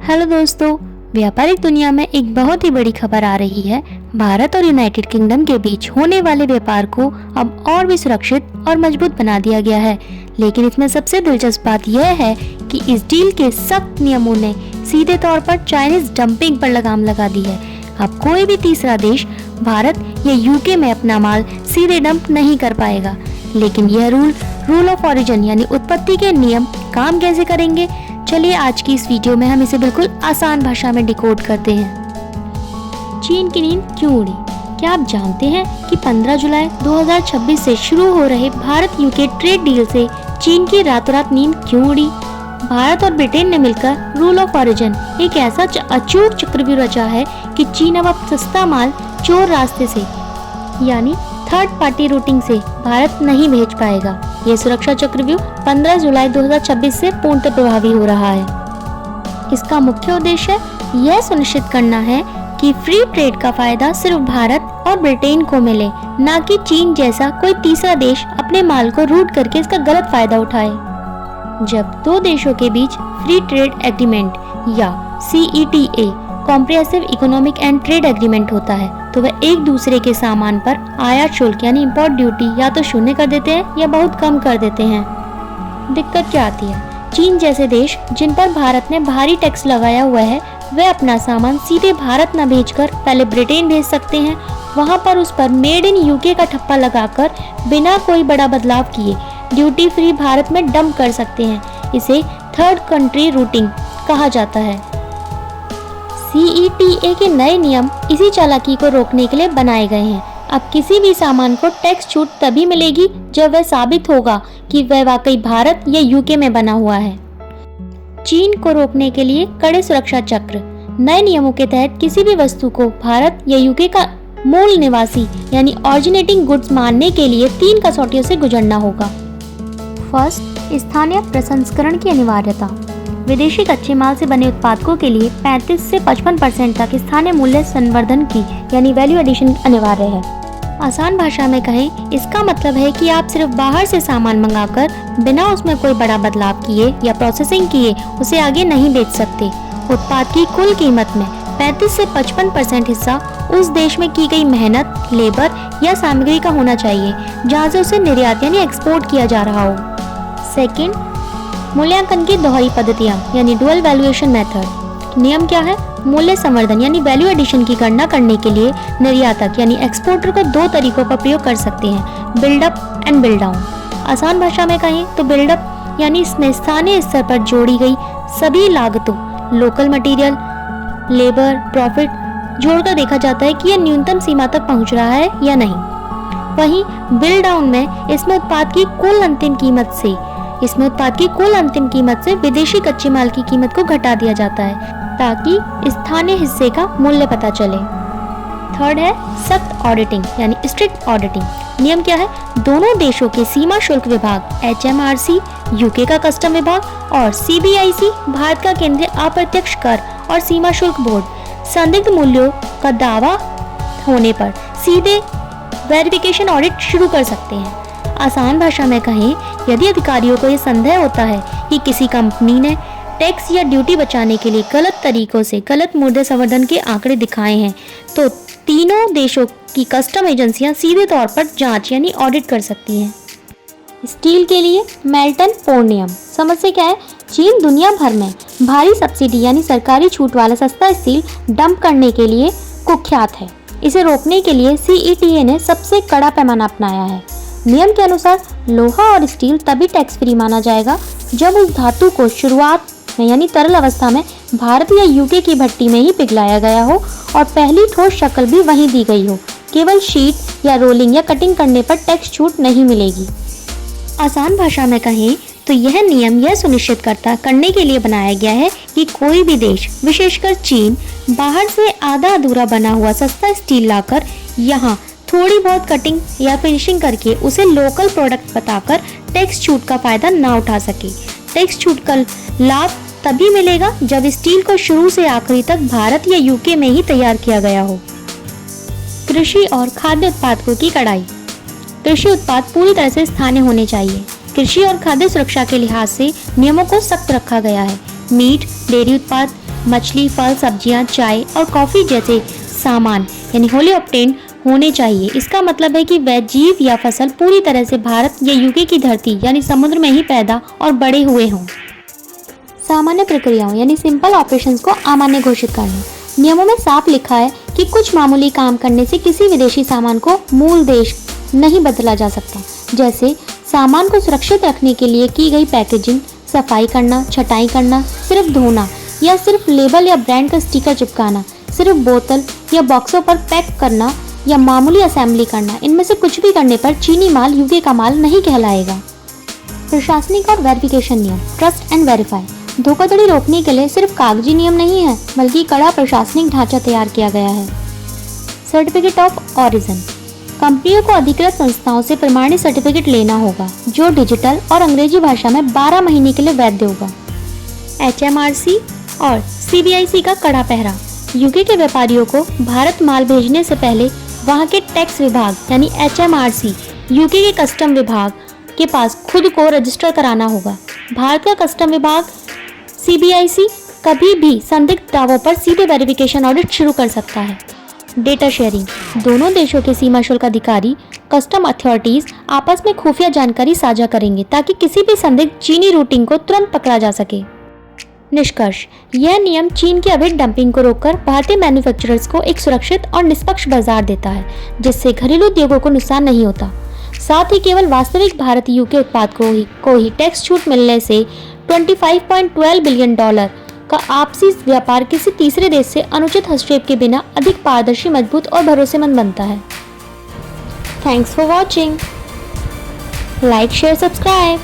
Hello दोस्तों, व्यापारिक दुनिया में एक बहुत ही बड़ी खबर आ रही है। भारत और यूनाइटेड किंगडम के बीच होने वाले व्यापार को अब और भी सुरक्षित और मजबूत बना दिया गया है। लेकिन इसमें सबसे दिलचस्प बात यह है कि इस डील के सख्त नियमों ने सीधे तौर पर चाइनीज डंपिंग पर लगाम लगा दी है। अब कोई भी तीसरा देश भारत या यूके में अपना माल सीधे डंप नहीं कर पाएगा। लेकिन यह रूल ऑफ ओरिजिन यानी उत्पत्ति के नियम काम कैसे करेंगे? चलिए आज की इस वीडियो में हम इसे बिल्कुल आसान भाषा में डिकोड करते हैं। चीन की नींद क्यों उड़ी? क्या आप जानते हैं कि 15 जुलाई 2026 से शुरू हो रहे भारत यूके ट्रेड डील से चीन की रातों रात नींद क्यों उड़ी? भारत और ब्रिटेन ने मिलकर रूल ऑफ ओरिजिन एक ऐसा अचूक चक्रव्यूह रचा है कि चीन अब सस्ता माल चोर रास्ते से यानी थर्ड पार्टी रूटिंग से भारत नहीं भेज पाएगा। ये सुरक्षा चक्रव्यूह 15 जुलाई 2026 से पूर्णतः प्रभावी हो रहा है। इसका मुख्य उद्देश्य यह सुनिश्चित करना है कि फ्री ट्रेड का फायदा सिर्फ भारत और ब्रिटेन को मिले, न कि चीन जैसा कोई तीसरा देश अपने माल को रूट करके इसका गलत फायदा उठाए। जब दो देशों के बीच फ्री ट्रेड एग्रीमेंट या CETA comprehensive economic and trade agreement होता है तो वह एक दूसरे के सामान पर आयात शुल्क यानी इंपोर्ट ड्यूटी या तो शून्य कर देते हैं या बहुत कम कर देते हैं। दिक्कत क्या आती है? चीन जैसे देश जिन पर भारत ने भारी टैक्स लगाया हुआ है वे अपना सामान सीधे भारत न भेजकर पहले ब्रिटेन भेज सकते हैं। वहां पर उस पर मेड इन यूके का ठप्पा लगाकर बिना कोई बड़ा बदलाव किए ड्यूटी फ्री भारत में डंप कर सकते हैं। इसे थर्ड कंट्री रूटिंग कहा जाता है। CETA के नए नियम इसी चालाकी को रोकने के लिए बनाए गए हैं। अब किसी भी सामान को टैक्स छूट तभी मिलेगी जब वह साबित होगा कि वह वाकई भारत या यूके में बना हुआ है। चीन को रोकने के लिए कड़े सुरक्षा चक्र। नए नियमों के तहत किसी भी वस्तु को भारत या यूके का मूल निवासी यानी ऑरिजिनेटिंग गुड्स मानने के लिए 3 कसौटियों से गुजरना होगा। फर्स्ट, स्थानीय प्रसंस्करण की अनिवार्यता। विदेशी कच्चे माल से बने उत्पादों के लिए 35 से 55% तक स्थानीय मूल्य संवर्धन की यानी वैल्यू एडिशन अनिवार्य है। आसान भाषा में कहें, इसका मतलब है कि आप सिर्फ बाहर से सामान मंगाकर बिना उसमें कोई बड़ा बदलाव किए या प्रोसेसिंग किए उसे आगे नहीं बेच सकते। उत्पाद की कुल कीमत में 35 से 55% हिस्सा उस देश में की गई मेहनत, लेबर या सामग्री का होना चाहिए जहाँ से उसे निर्यात यानी एक्सपोर्ट किया जा रहा हो। सेकेंड, मूल्यांकन की दोहरी पद्धतियां यानी डुअल वैल्यूएशन मेथड। नियम क्या है? मूल्य संवर्धन यानी वैल्यू एडिशन की गणना करने के लिए निर्यातक यानी एक्सपोर्टर को 2 तरीकों का प्रयोग कर सकते हैं, बिल्डअप एंड बिल्ड डाउन। आसान भाषा में कहें तो बिल्डअप यानी इसमें स्थानीय स्तर पर जोड़ी गई सभी लागतों, लोकल मटेरियल, लेबर, प्रॉफिट जोड़कर देखा जाता है कि यह न्यूनतम सीमा तक पहुंच रहा है या नहीं। वहीं बिल्ड डाउन में इसमें उत्पाद की कुल अंतिम कीमत से विदेशी कच्चे माल की कीमत को घटा दिया जाता है ताकि स्थानीय हिस्से का मूल्य पता चले। थर्ड है सख्त ऑडिटिंग यानी स्ट्रिक्ट ऑडिटिंग। नियम क्या है? दोनों देशों के सीमा शुल्क विभाग HMRC, यूके का कस्टम विभाग और CBIC भारत का केंद्रीय अप्रत्यक्ष कर और सीमा शुल्क बोर्ड संदिग्ध मूल्यों का दावा होने पर सीधे वेरिफिकेशन ऑडिट शुरू कर सकते हैं। आसान भाषा में कहें, यदि अधिकारियों को यह संदेह होता है कि किसी कंपनी ने टैक्स या ड्यूटी बचाने के लिए गलत तरीकों से गलत मूल्य संवर्धन के आंकड़े दिखाए हैं तो तीनों देशों की कस्टम एजेंसियां सीधे तौर पर जांच यानी ऑडिट कर सकती हैं। स्टील के लिए मेल्टन पोर नियम। समस्या क्या है? चीन दुनिया भर में भारी सब्सिडी यानी सरकारी छूट वाला सस्ता स्टील डंप करने के लिए कुख्यात है। इसे रोकने के लिए CETA ने सबसे कड़ा पैमाना अपनाया है। नियम के अनुसार लोहा और स्टील तभी टैक्स फ्री माना जाएगा जब उस धातु को शुरुआत में यानी तरल अवस्था में भारत या यूके की भट्टी में ही पिघलाया गया हो और पहली ठोस शक्ल भी वहीं दी गई हो। केवल शीट या रोलिंग या कटिंग करने पर टैक्स छूट नहीं मिलेगी। आसान भाषा में कहें तो यह नियम यह सुनिश्चित करने के लिए बनाया गया है कि कोई भी देश, विशेषकर चीन, बाहर से आधा अधूरा बना हुआ सस्ता स्टील लाकर यहाँ थोड़ी बहुत कटिंग या फिनिशिंग करके उसे लोकल प्रोडक्ट बताकर टैक्स छूट का फायदा ना उठा सके। टैक्स छूट का लाभ तभी मिलेगा जब स्टील को शुरू से आखिरी तक भारत या यूके में ही तैयार किया गया हो। कृषि और खाद्य उत्पादों की कड़ाई। कृषि उत्पाद पूरी तरह से स्थानीय होने चाहिए। कृषि और खाद्य सुरक्षा के लिहाज से नियमों को सख्त रखा गया है। मीट, डेयरी उत्पाद, मछली, फल, सब्जियां, चाय और कॉफी जैसे सामान यानी होली ऑब्टेन्ड होने चाहिए। इसका मतलब है कि वह जीव या फसल पूरी तरह से भारत या यूके की धरती यानी समुद्र में ही पैदा और बड़े हुए हों। सामान्य प्रक्रियाओं यानी सिंपल ऑपरेशंस को अमान्य घोषित करना। नियमों में साफ लिखा है कि कुछ मामूली काम करने से किसी विदेशी सामान को मूल देश नहीं बदला जा सकता, जैसे सामान को सुरक्षित रखने के लिए की गई पैकेजिंग, सफाई करना, छटाई करना, सिर्फ धोना या सिर्फ लेबल या ब्रांड का स्टिकर चिपकाना, सिर्फ बोतल या बॉक्सों पर पैक करना या मामूली असेंबली करना। इनमें से कुछ भी करने पर चीनी माल यूके का माल नहीं कहलाएगा। प्रशासनिक और वेरिफिकेशन नियम, ट्रस्ट एंड वेरीफाई। धोखाधड़ी रोकने के लिए सिर्फ कागजी नियम नहीं है, बल्कि कड़ा प्रशासनिक ढांचा तैयार किया गया है। Certificate of origin. कंपनियों को अधिकृत संस्थाओं से प्रमाणित सर्टिफिकेट लेना होगा, जो डिजिटल और अंग्रेजी भाषा में 12 महीने के लिए वैध होगा। HMRC और CBIC का कड़ा पहरा। यूके के व्यापारियों को भारत माल भेजने से पहले वहां के टैक्स विभाग यानी HMRC, यूके के कस्टम विभाग के पास खुद को रजिस्टर कराना होगा। भारत का कस्टम विभाग CBIC कभी भी संदिग्ध दावों पर सीधे वेरिफिकेशन ऑडिट शुरू कर सकता है। Data sharing. दोनों देशों के सीमा शुल्क अधिकारी, कस्टम अथॉरिटीज आपस में खुफिया जानकारी साझा करेंगे ताकि किसी भी संदिग्ध चीनी रूटिंग को तुरंत पकड़ा जा सके। निष्कर्ष, यह नियम चीन की अवैध डंपिंग को रोककर भारतीय मैन्युफैक्चरर्स को एक सुरक्षित और निष्पक्ष बाजार देता है, जिससे घरेलू उद्योगों को नुकसान नहीं होता। साथ ही केवल वास्तविक भारतीय यूके उत्पाद को ही टैक्स छूट मिलने से $25.12 बिलियन का आपसी व्यापार किसी तीसरे देश से अनुचित हस्तक्षेप के बिना अधिक पारदर्शी, मजबूत और भरोसेमंद बनता है। Thanks for watching. Like, share, subscribe.